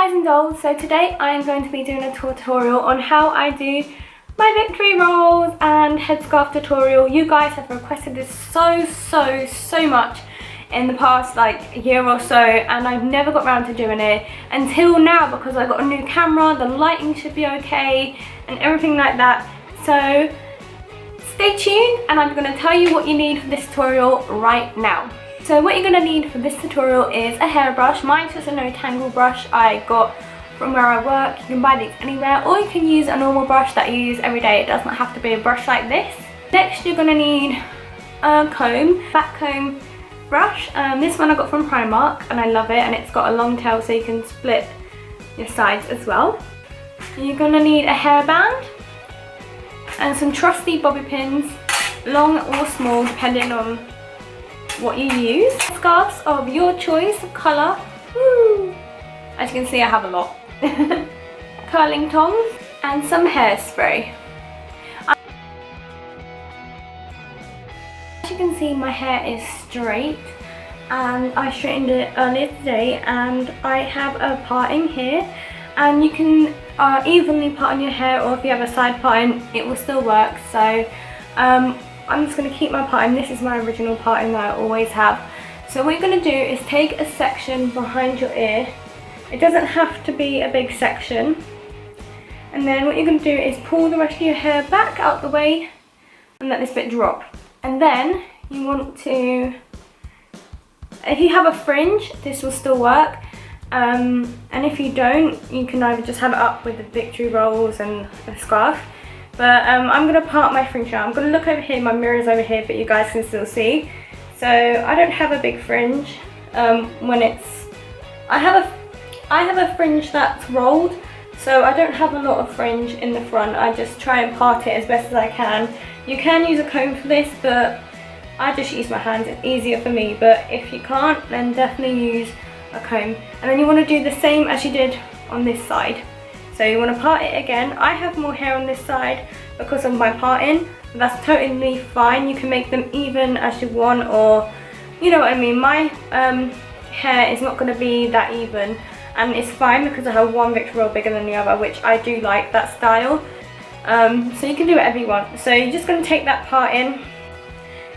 guys and dolls, so today I am going to be doing a tutorial on how I do my victory rolls and headscarf tutorial. You guys have requested this so much in the past year or so, and I've never got around to doing it until now because I got a new camera, the lighting should be okay and everything like that. So stay tuned and I'm going to tell you what you need for this tutorial right now. So what you're going to need for this tutorial is a hairbrush. Mine's just a no tangle brush I got from where I work. You can buy these anywhere, or you can use a normal brush that you use every day. It doesn't have to be a brush like this. Next you're going to need a comb, back comb brush. This one I got from Primark and I love it, and it's got a long tail so you can split your sides as well. You're going to need a hairband and some trusty bobby pins, long or small depending on what you use. Scarves of your choice of colour. Woo! As you can see, I have a lot. Curling tongs and some hairspray. As you can see, my hair is straight and I straightened it earlier today, and I have a parting here, and you can evenly part on your hair, or if you have a side parting it will still work. So I'm just going to keep my parting. This is my original parting that I always have. So what you're going to do is take a section behind your ear. It doesn't have to be a big section. And then what you're going to do is pull the rest of your hair back out the way and let this bit drop. And then you want to, if you have a fringe, this will still work. And if you don't, you can either just have it up with the victory rolls and a scarf. But I'm going to part my fringe now. I'm going to look over here, my mirror's over here, but you guys can still see. So I don't have a big fringe I have a fringe that's rolled, so I don't have a lot of fringe in the front. I just try and part it as best as I can. You can use a comb for this, but I just use my hands, it's easier for me. But if you can't, then definitely use a comb. And then you want to do the same as you did on this side. So you want to part it again. I have more hair on this side because of my parting. That's totally fine. You can make them even as you want, or you know what I mean. My hair is not going to be that even, and it's fine because I have one victory roll bigger than the other, which I do like that style. So you can do whatever you want. So you're just going to take that part in,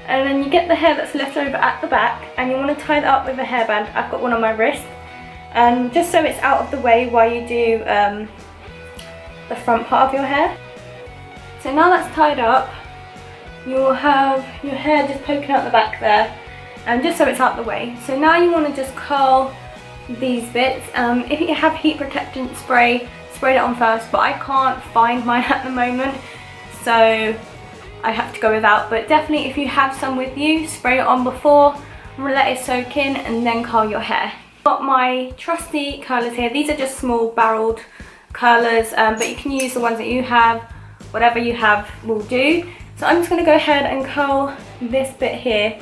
and then you get the hair that's left over at the back, and you want to tie that up with a hairband. I've got one on my wrist, and just so it's out of the way while you do the front part of your hair. So now that's tied up, you'll have your hair just poking out the back there, and just so it's out the way. So now you want to just curl these bits. If you have heat protectant spray, spray it on first, but I can't find mine at the moment, so I have to go without. But definitely if you have some with you, spray it on before, let it soak in, and then curl your hair. Got my trusty curlers here. These are just small barreled curlers, but you can use the ones that you have. Whatever you have will do. So I'm just going to go ahead and curl this bit here,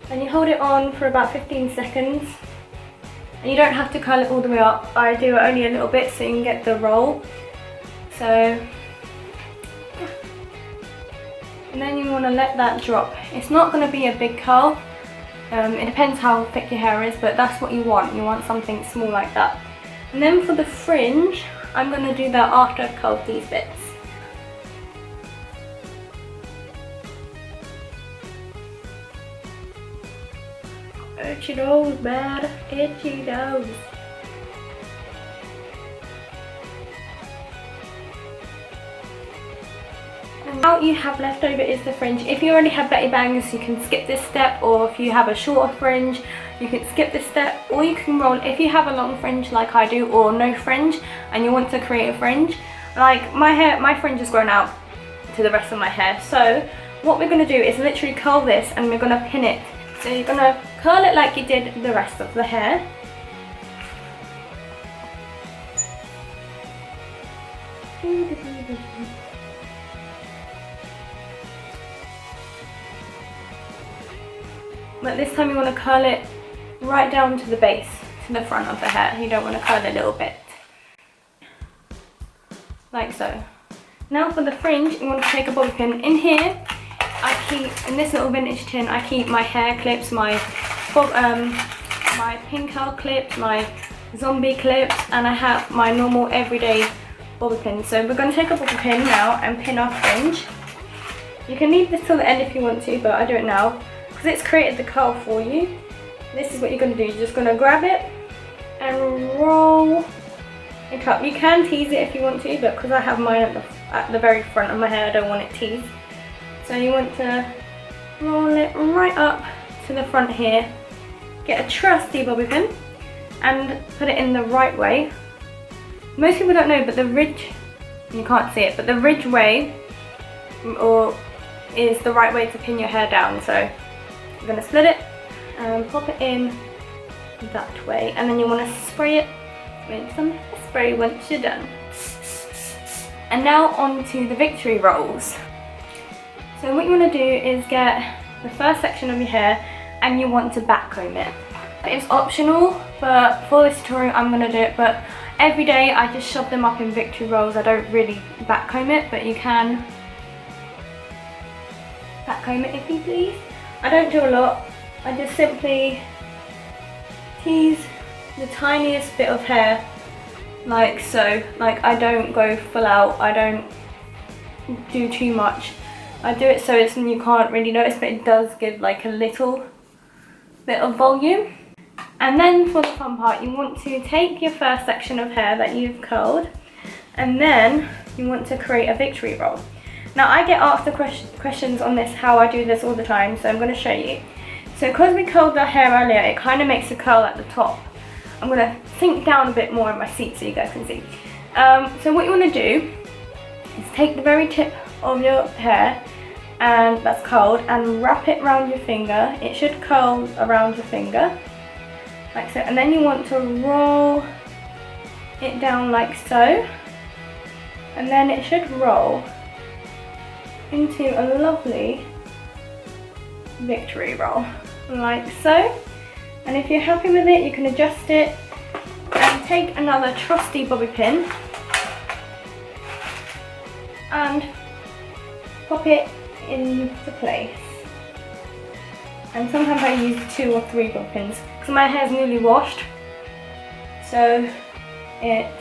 and you hold it on for about 15 seconds, and you don't have to curl it all the way up. I do only a little bit so you can get the roll. So, and then you want to let that drop. It's not going to be a big curl. It depends how thick your hair is, but that's what you want. You want something small like that. And then for the fringe, I'm going to do that after I've curled these bits. Itchy nose, bad. Itchy nose. And now you have left over is the fringe. If you already have Betty bangs, you can skip this step, or if you have a shorter fringe, you can skip this step, or you can roll. If you have a long fringe like I do, or no fringe, and you want to create a fringe, like my fringe has grown out to the rest of my hair. So what we're going to do is literally curl this, and we're going to pin it. So you're going to curl it like you did the rest of the hair. But this time you want to curl it right down to the base, to the front of the hair. You don't want to curl it a little bit. Like so. Now for the fringe, you want to take a bobby pin. In here, I keep, in this little vintage tin, I keep my hair clips, my my pink curl clips, my zombie clips, and I have my normal everyday bobby pin. So we're going to take a bobby pin now and pin our fringe. You can leave this till the end if you want to, but I do it now because it's created the curl for you. This is what you're going to do. You're just going to grab it and roll it up. You can tease it if you want to, but because I have mine at the very front of my hair, I don't want it teased. So you want to roll it right up to the front here. Get a trusty bobby pin and put it in the right way. Most people don't know, but the ridge, you can't see it, but the ridge way is the right way to pin your hair down. So you're going to split it and pop it in that way, and then you want to spray it with some spray once you're done. And now on to the victory rolls. So what you want to do is get the first section of your hair and you want to back comb it. It's optional, but for this tutorial I'm going to do it, but every day I just shove them up in victory rolls. I don't really back comb it, but you can back comb it if you please. I don't do a lot, I just simply tease the tiniest bit of hair like so. Like, I don't go full out, I don't do too much. I do it so you can't really notice, but it does give like a little bit of volume. And then for the fun part, you want to take your first section of hair that you've curled, and then you want to create a victory roll. Now I get asked the questions on this, how I do this all the time, so I'm going to show you. So because we curled the hair earlier, it kind of makes a curl at the top. I'm going to sink down a bit more in my seat so you guys can see. So what you want to do is take the very tip of your hair, and that's curled, and wrap it around your finger. It should curl around your finger, like so, and then you want to roll it down like so, and then it should roll into a lovely victory roll, like so. And if you're happy with it, you can adjust it and take another trusty bobby pin and pop it into place. And sometimes I use 2 or 3 bobby pins because my hair's newly washed, so it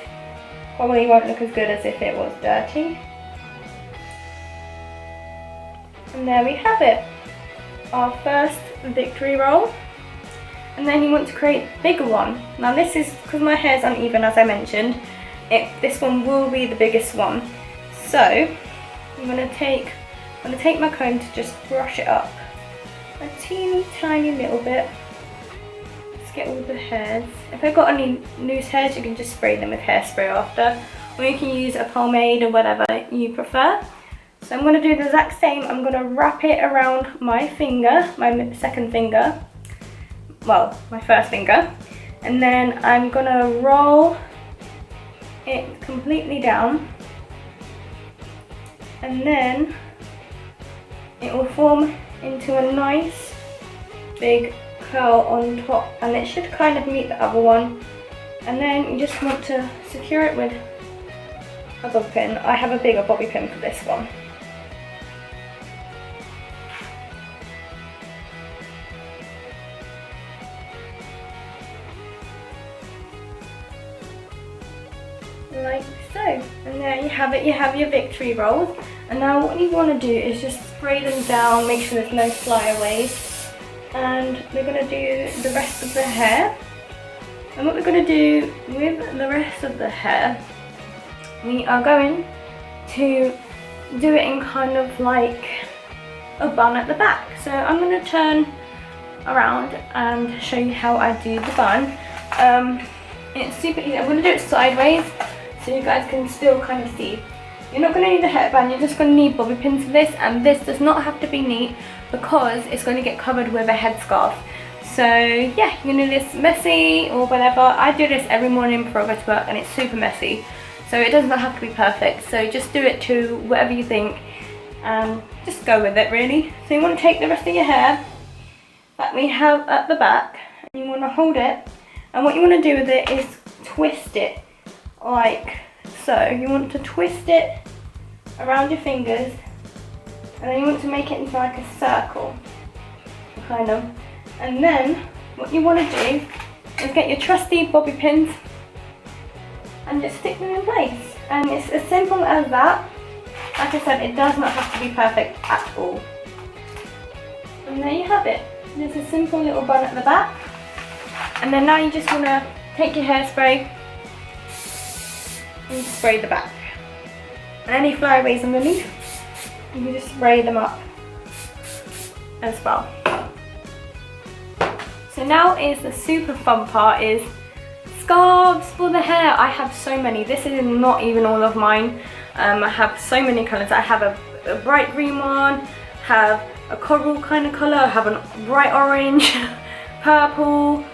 probably won't look as good as if it was dirty. And there we have it, our first victory roll. And then you want to create a bigger one. Now this is, because my hair's uneven as I mentioned, this one will be the biggest one. So I'm going to take my comb to just brush it up a teeny tiny little bit. Just get all the hairs. If I've got any loose hairs, you can just spray them with hairspray after, or you can use a pomade or whatever you prefer. So I'm going to do the exact same. I'm going to wrap it around my finger, my second finger, well, my first finger, and then I'm going to roll it completely down, and then it will form into a nice big curl on top, and it should kind of meet the other one. And then you just want to secure it with a bobby pin. I have a bigger bobby pin for this one. Like so, and there you have it. You have your victory rolls, and now what you want to do is just spray them down, make sure there's no flyaways, and we're going to do the rest of the hair. And what we're going to do with the rest of the hair, we are going to do it in kind of like a bun at the back. So I'm going to turn around and show you how I do the bun. It's super easy. I'm going to do it sideways so you guys can still kind of see. You're not going to need a hairband, you're just going to need bobby pins for this, and this does not have to be neat because it's going to get covered with a headscarf. So yeah, you can do this messy or whatever. I do this every morning before I go to work and it's super messy. So it does not have to be perfect. So just do it to whatever you think and just go with it really. So you want to take the rest of your hair that we have at the back and you want to hold it, and what you want to do with it is twist it like so. You want to twist it around your fingers, and then you want to make it into like a circle, kind of. And then what you want to do is get your trusty bobby pins and just stick them in place. And it's as simple as that. Like I said, it does not have to be perfect at all. And there you have it. There's a simple little bun at the back. And then now you just want to take your hairspray and spray the back. And any flyaways underneath, you can just spray them up as well. So now is the super fun part, is scarves for the hair. I have so many. This is not even all of mine. I have so many colours. I have a bright green one, have a coral kind of colour, I have a bright orange, purple,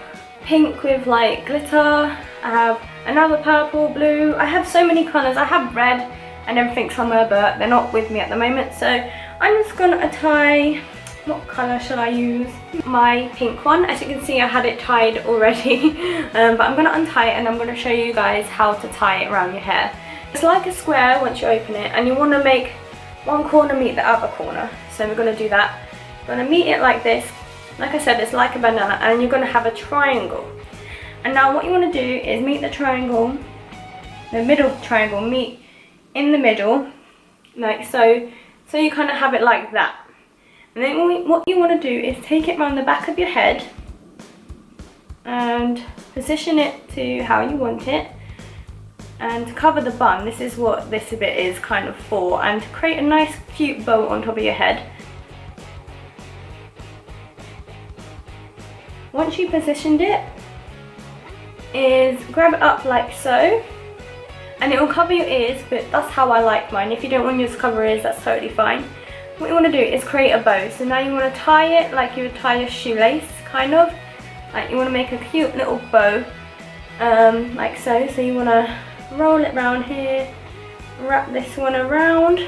pink with like glitter, I have another purple, blue. I have so many colours. I have red and everything somewhere, but they're not with me at the moment. So I'm just gonna tie, what colour shall I use? My pink one. As you can see, I had it tied already, but I'm gonna untie it and I'm gonna show you guys how to tie it around your hair. It's like a square once you open it, and you want to make one corner meet the other corner. So we're going to do that. We're going to meet it like this. Like I said, it's like a banana, and you're going to have a triangle. And now what you want to do is meet the triangle, the middle triangle, meet in the middle, like so. So you kind of have it like that. And then what you want to do is take it around the back of your head and position it to how you want it. And to cover the bun, this is what this bit is kind of for, and to create a nice cute bow on top of your head. Once you positioned it, is grab it up like so, and it will cover your ears, but that's how I like mine. If you don't want yours to cover ears, that's totally fine. What you want to do is create a bow. So now you want to tie it like you would tie a shoelace, kind of. Like you want to make a cute little bow, like so. So you want to roll it round here, wrap this one around,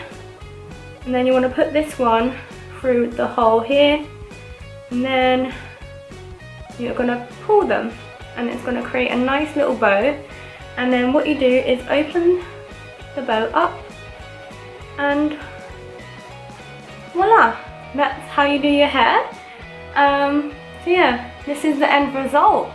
and then you want to put this one through the hole here, and then you're going to pull them, and it's going to create a nice little bow. And then what you do is open the bow up, and voila, that's how you do your hair. So yeah, this is the end result.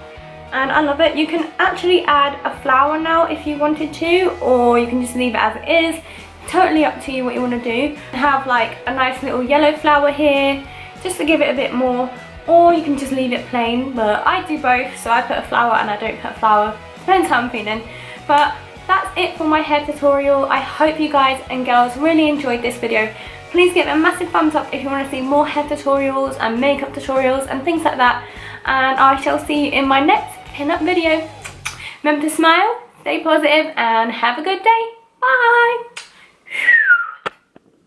And I love it. You can actually add a flower now if you wanted to, or you can just leave it as it is. Totally up to you what you want to do. Have like a nice little yellow flower here, just to give it a bit more, or you can just leave it plain, but I do both, so I put a flower and I don't put a flower. Depends how I'm feeling. But that's it for my hair tutorial. I hope you guys and girls really enjoyed this video. Please give it a massive thumbs up if you want to see more hair tutorials and makeup tutorials and things like that. And I shall see you in my next pin-up video. Remember to smile, stay positive, and have a good day. Bye!